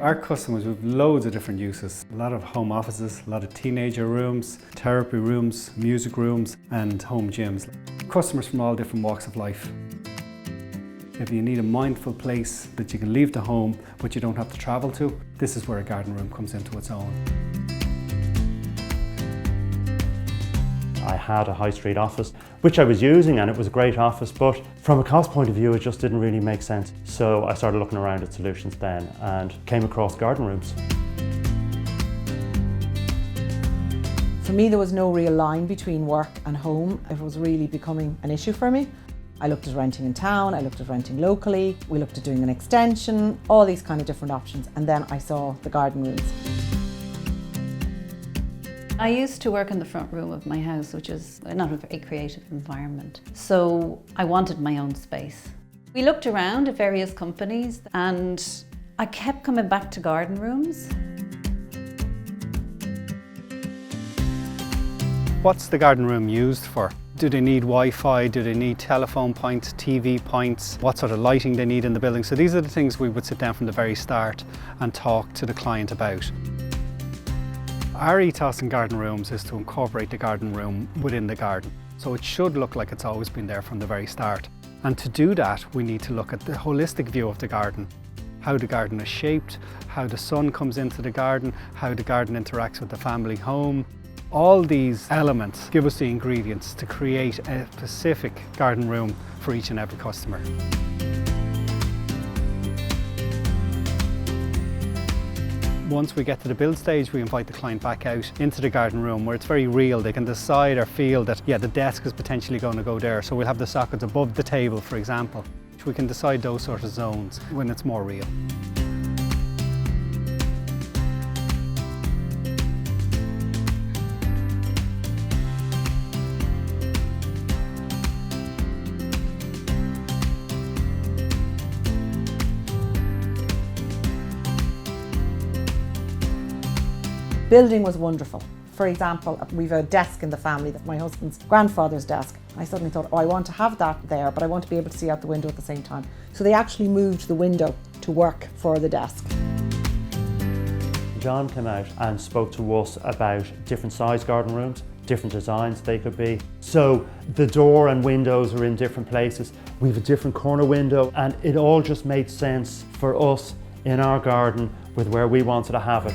Our customers have loads of different uses. A lot of home offices, a lot of teenager rooms, therapy rooms, music rooms and home gyms. Customers from all different walks of life. If you need a mindful place that you can leave the home but you don't have to travel to, this is where a garden room comes into its own. I had a high street office, which I was using, and it was a great office, but from a cost point of view, it just didn't really make sense. So I started looking around at solutions then and came across garden rooms. For me, there was no real line between work and home. It was really becoming an issue for me. I looked at renting in town, I looked at renting locally, we looked at doing an extension, all these kind of different options, and then I saw the garden rooms. I used to work in the front room of my house, which is not a very creative environment. So I wanted my own space. We looked around at various companies and I kept coming back to garden rooms. What's the garden room used for? Do they need Wi-Fi? Do they need telephone points, TV points? What sort of lighting they need in the building? So these are the things we would sit down from the very start and talk to the client about. Our ethos in garden rooms is to incorporate the garden room within the garden. So it should look like it's always been there from the very start. And to do that, we need to look at the holistic view of the garden. How the garden is shaped, how the sun comes into the garden, how the garden interacts with the family home. All these elements give us the ingredients to create a specific garden room for each and every customer. Once we get to the build stage, we invite the client back out into the garden room where it's very real. They can decide or feel that, yeah, the desk is potentially going to go there. So we'll have the sockets above the table, for example. We can decide those sort of zones when it's more real. Building was wonderful. For example, we've a desk in the family, that's my husband's grandfather's desk. I suddenly thought, oh, I want to have that there, but I want to be able to see out the window at the same time. So they actually moved the window to work for the desk. John came out and spoke to us about different size garden rooms, different designs they could be. So the door and windows are in different places. We have a different corner window, and it all just made sense for us in our garden with where we wanted to have it.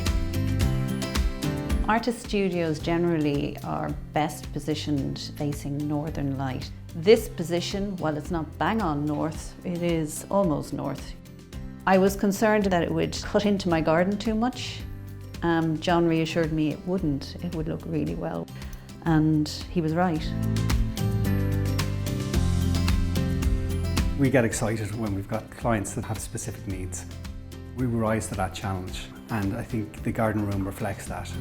Artist studios generally are best positioned facing northern light. This position, while it's not bang on north, it is almost north. I was concerned that it would cut into my garden too much. John reassured me it wouldn't, it would look really well. And he was right. We get excited when we've got clients that have specific needs. We rise to that challenge, and I think the garden room reflects that.